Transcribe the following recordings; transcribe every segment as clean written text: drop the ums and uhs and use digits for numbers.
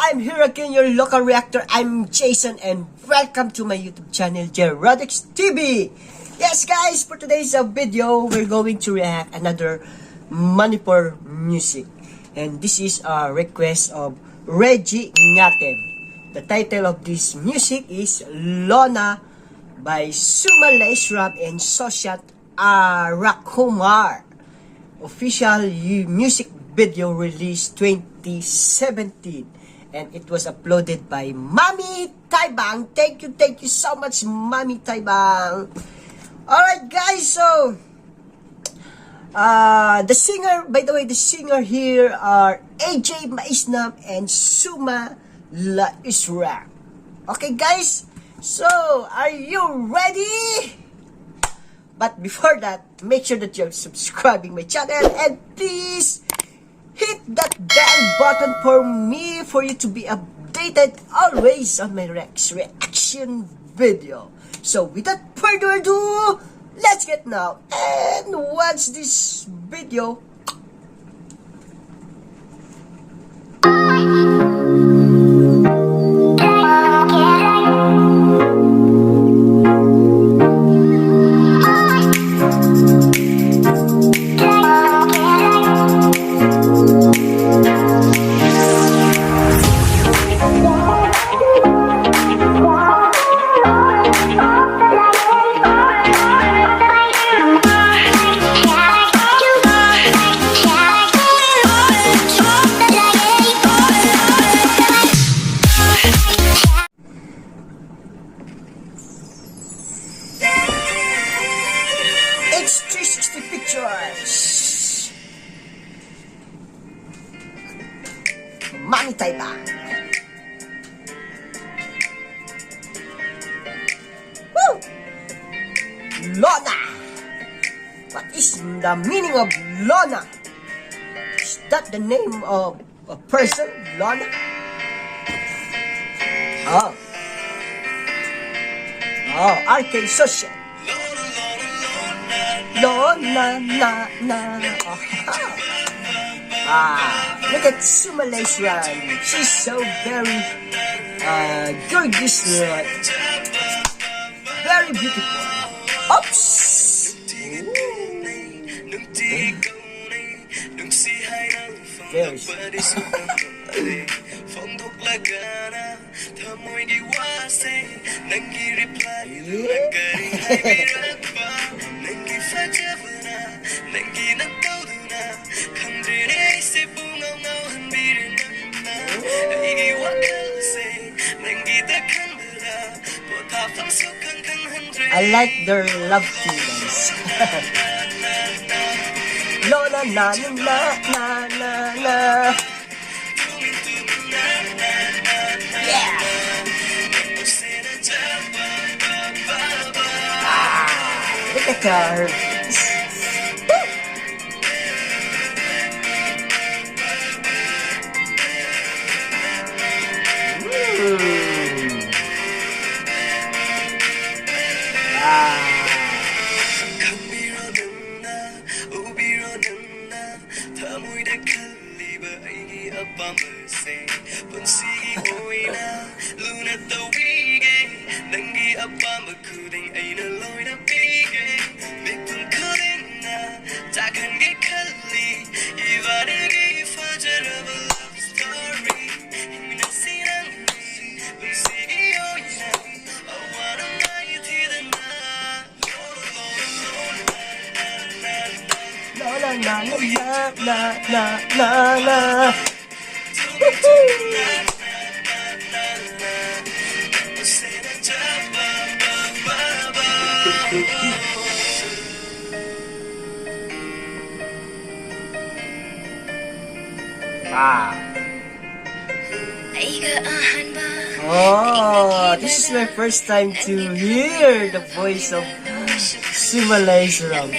I'm here again, your local reactor. I'm Jayson and welcome to my YouTube channel, Jerodix TV. Yes guys, for today's video, we're going to react another Manipur music. And this is a request of Reggie Ngatem. The title of this music is Lonna by Soma, Laishram and Sushant Rajkumar. Official music video released 2017 and it was uploaded by Mami Taibang. Thank you so much, Mami Taibang. Alright guys, so the singer, by the way, the singer here are AJ Maisnam and Soma Laishram. Okay guys, so are you ready? But before that, make sure that you're subscribing my channel and please hit that bell button for me, for you to be updated always on my reaction video. So without further ado, let's get now and watch this video. It's 360 pictures. Mami Taibang. Woo! Lonna. What is the meaning of Lonna? Is that the name of a person, Lonna? Oh, RK Social. Lonna, look at Soma Laishram. She's so very gorgeous, very beautiful. Oops! Very I like their love feelings. Lonna na na na na na. Yeah. Look at her. Na na na na na na. Oh, this is my first time to hear the voice of Soma Laishram.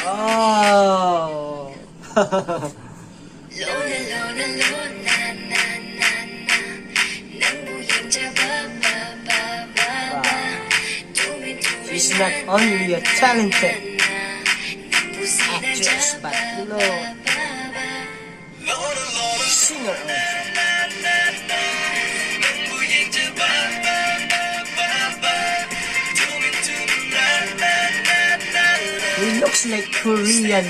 Oh. She's not only a talented actress, but know, singer also. He looks like Korean.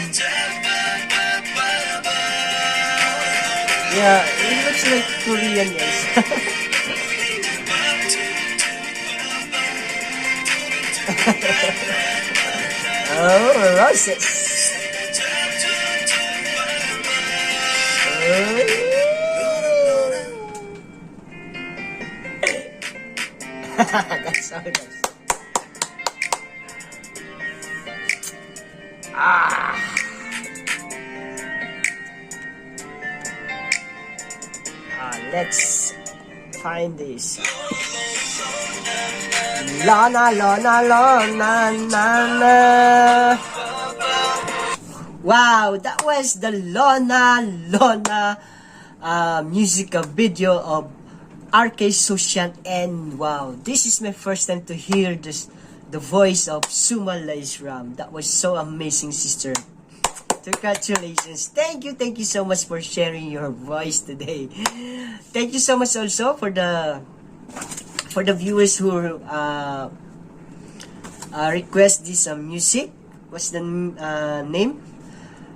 Yeah, he looks like Korean, guys. Oh, roses. That's all, guys. Let's find this. Lonna, Lonna, Lonna, Lonna. Wow, that was the Lonna, Lonna music video of RK Sushant, and wow, this is my first time to hear the voice of Soma Laishram. That was so amazing, sister. Congratulations. Thank you so much for sharing your voice today. Thank you so much also for the viewers who request this music. What's the name?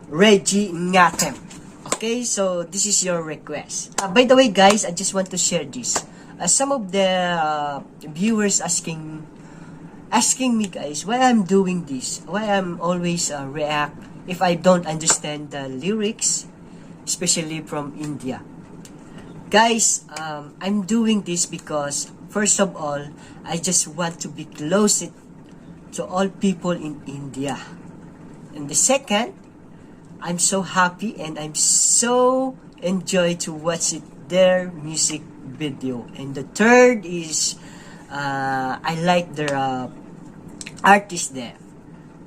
Reggie Ngatem. Okay, so this is your request. By the way, guys, I just want to share this. Some of the viewers asking me, guys, why I'm doing this, why I'm always react if I don't understand the lyrics, especially from India. Guys, I'm doing this because, first of all, I just want to be close to all people in India. And the second, I'm so happy and I'm so enjoy to watch their music video. And the third is, I like their artists there.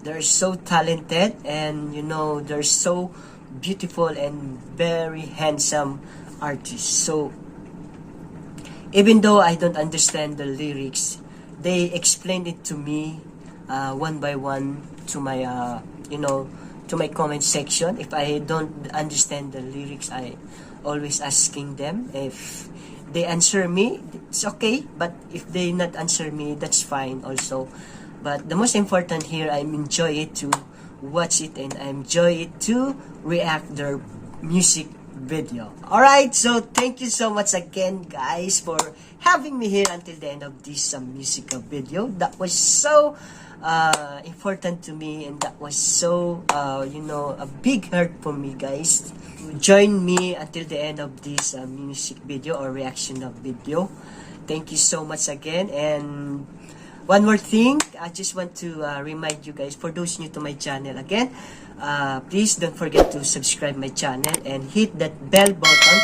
They're so talented, and you know, they're so beautiful and very handsome artists. So even though I don't understand the lyrics, they explained it to me one by one to my to my comment section. If I don't understand the lyrics, I always asking them. If they answer me, it's okay, but if they not answer me, that's fine also. But the most important here, I enjoy it to watch it, and I enjoy it to react their music video. Alright, so thank you so much again, guys, for having me here until the end of this musical video. That was so important to me, and that was so a big hurt for me, guys. Join me until the end of this music video or reaction of video. Thank you so much again. And one more thing, I just want to remind you guys, for those new to my channel again, please don't forget to subscribe my channel and hit that bell button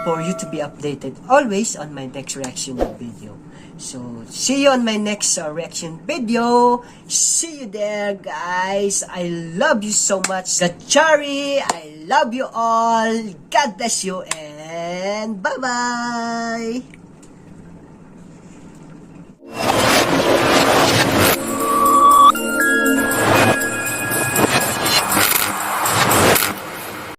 for you to be updated always on my next reaction video. So, see you on my next reaction video. See you there, guys. I love you so much. Gachari, I love you all. God bless you, and bye-bye.